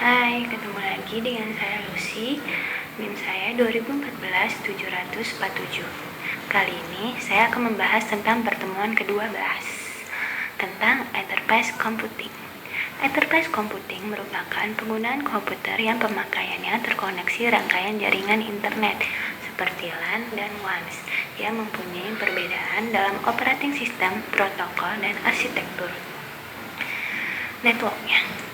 Hai, ketemu lagi dengan saya Lucy. NIM saya 2014-747. Kali ini saya akan membahas tentang pertemuan ke-12 tentang Enterprise Computing. Enterprise Computing merupakan penggunaan komputer yang pemakaiannya terkoneksi rangkaian jaringan internet seperti LAN dan WANs yang mempunyai perbedaan dalam operating system, protokol, dan arsitektur networknya.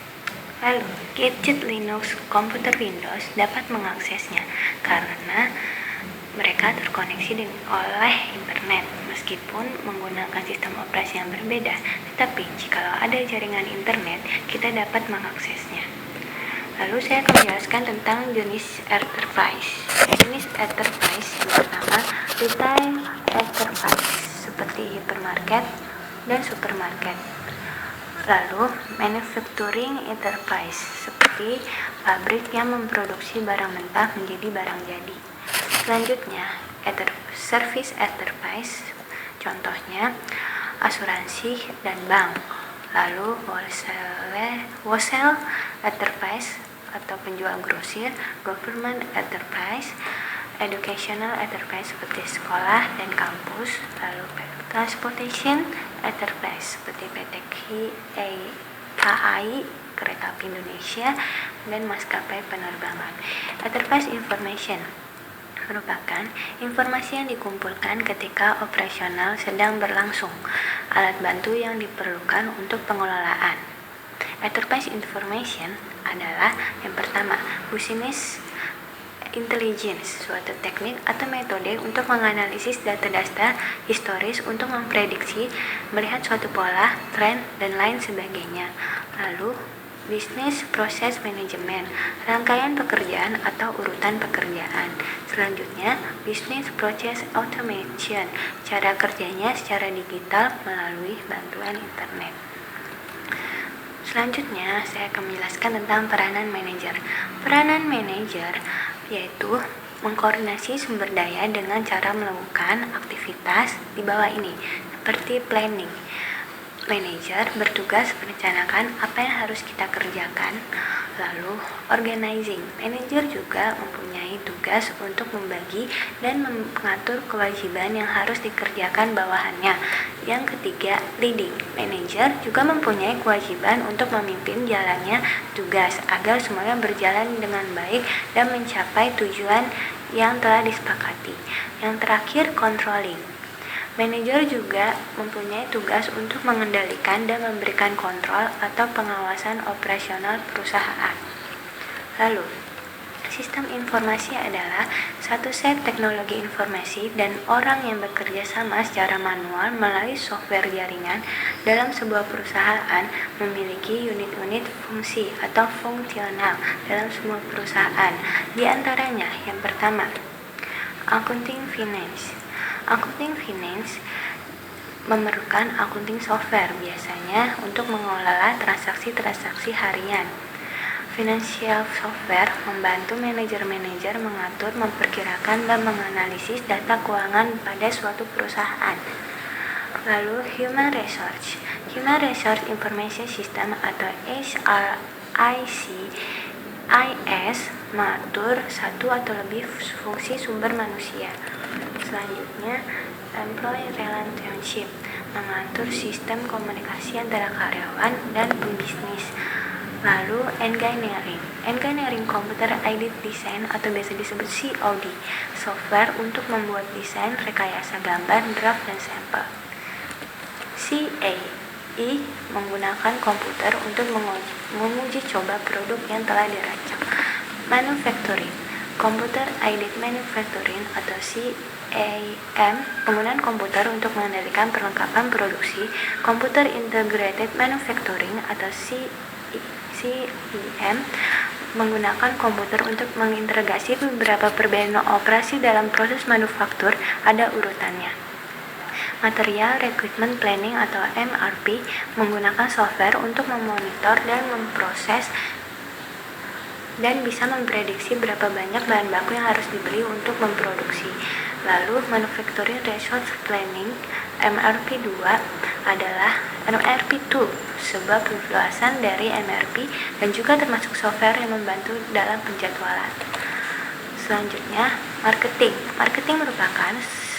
Lalu, gadget Linux, komputer Windows dapat mengaksesnya karena mereka terkoneksi oleh internet meskipun menggunakan sistem operasi yang berbeda. Tetapi, jikalau ada jaringan internet, kita dapat mengaksesnya. Lalu saya akan menjelaskan tentang jenis enterprise. Jenis enterprise yang pertama, retail enterprise seperti hypermarket dan supermarket. Lalu, manufacturing enterprise seperti pabrik yang memproduksi barang mentah menjadi barang jadi. Selanjutnya, service enterprise, contohnya asuransi dan bank. Lalu, wholesale enterprise atau penjual grosir, government enterprise, educational enterprise seperti sekolah dan kampus. Lalu, transportation enterprise seperti PT KAI, Kereta Api Indonesia, dan maskapai penerbangan. Enterprise information merupakan informasi yang dikumpulkan ketika operasional sedang berlangsung, alat bantu yang diperlukan untuk pengelolaan. Enterprise information adalah yang pertama, business intelligence, suatu teknik atau metode untuk menganalisis data-data historis untuk memprediksi, melihat suatu pola, tren, dan lain sebagainya. Lalu, business process management, rangkaian pekerjaan atau urutan pekerjaan. Selanjutnya, business process automation, cara kerjanya secara digital melalui bantuan internet. Selanjutnya, saya akan menjelaskan tentang peranan manajer. Peranan manajer yaitu mengkoordinasi sumber daya dengan cara melakukan aktivitas di bawah ini, seperti planning. Manajer bertugas merencanakan apa yang harus kita kerjakan. Lalu, organizing. Manajer juga mempunyai tugas untuk membagi dan mengatur kewajiban yang harus dikerjakan bawahannya. Yang ketiga, leading. Manajer juga mempunyai kewajiban untuk memimpin jalannya tugas agar semuanya berjalan dengan baik dan mencapai tujuan yang telah disepakati. Yang terakhir, controlling. Manajer juga mempunyai tugas untuk mengendalikan dan memberikan kontrol atau pengawasan operasional perusahaan. Lalu, sistem informasi adalah satu set teknologi informasi dan orang yang bekerja sama secara manual melalui software jaringan dalam sebuah perusahaan memiliki unit-unit fungsi atau fungsional dalam semua perusahaan. Di antaranya, yang pertama, accounting finance. Accounting finance memerlukan accounting software biasanya untuk mengelola transaksi-transaksi harian. Financial software membantu manajer-manajer mengatur, memperkirakan, dan menganalisis data keuangan pada suatu perusahaan. Lalu, human resource. Human resource information system atau HRIS mengatur satu atau lebih fungsi sumber manusia. Selanjutnya, employee relationship mengatur sistem komunikasi antara karyawan dan pembisnis. Lalu, engineering. Engineering computer aided design atau biasa disebut COD, software untuk membuat desain, rekayasa gambar, draft, dan sampel. CAE menggunakan komputer untuk menguji coba produk yang telah dirancang. Manufacturing. Computer Aided Manufacturing atau CAM, penggunaan komputer untuk mengendalikan perlengkapan produksi. Computer Integrated Manufacturing atau CIM menggunakan komputer untuk mengintegrasi beberapa perbedaan operasi dalam proses manufaktur, ada urutannya. Material Requirement Planning atau MRP menggunakan software untuk memonitor dan memproses dan bisa memprediksi berapa banyak bahan baku yang harus dibeli untuk memproduksi. Lalu, Manufacturing Resource Planning MRP2 adalah MRP2, sebuah perluasan dari MRP dan juga termasuk software yang membantu dalam penjadwalan. Selanjutnya, marketing. Marketing merupakan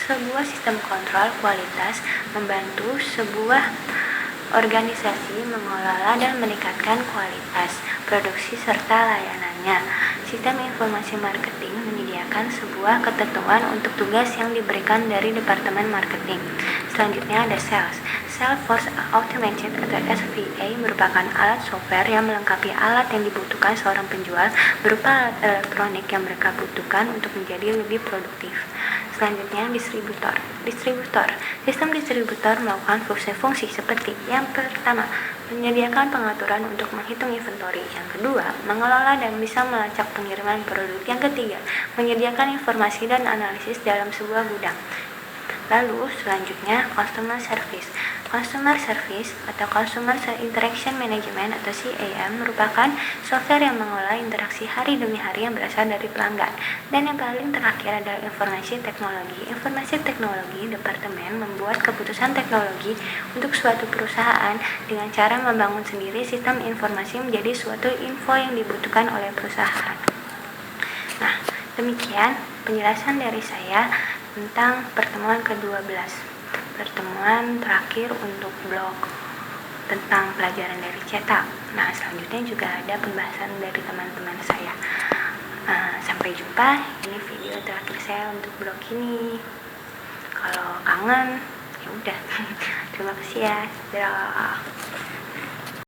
sebuah sistem kontrol kualitas membantu sebuah organisasi mengelola dan meningkatkan kualitas produksi serta layanannya. Sistem informasi marketing menyediakan sebuah ketentuan untuk tugas yang diberikan dari Departemen Marketing. Selanjutnya ada sales. Salesforce Automated atau SVA merupakan alat software yang melengkapi alat yang dibutuhkan seorang penjual berupa alat elektronik yang mereka butuhkan untuk menjadi lebih produktif. Selanjutnya, distributor. Sistem distributor melakukan fungsi-fungsi seperti yang pertama, menyediakan pengaturan untuk menghitung inventory. Yang kedua, mengelola dan bisa melacak pengiriman produk. Yang ketiga, menyediakan informasi dan analisis dalam sebuah gudang. Lalu selanjutnya, customer service. Customer service atau Customer Interaction Management atau CAM merupakan software yang mengelola interaksi hari demi hari yang berasal dari pelanggan. Dan yang paling terakhir adalah informasi teknologi. Informasi teknologi, departemen membuat keputusan teknologi untuk suatu perusahaan dengan cara membangun sendiri sistem informasi menjadi suatu info yang dibutuhkan oleh perusahaan. Nah, demikian penjelasan dari saya tentang pertemuan ke-12. Pertemuan terakhir untuk blog tentang pelajaran dari cetak. Nah, selanjutnya juga ada pembahasan dari teman-teman saya. Sampai jumpa. Ini video terakhir saya untuk blog ini. Kalau kangen, ya udah. Terima kasih ya. Dadah.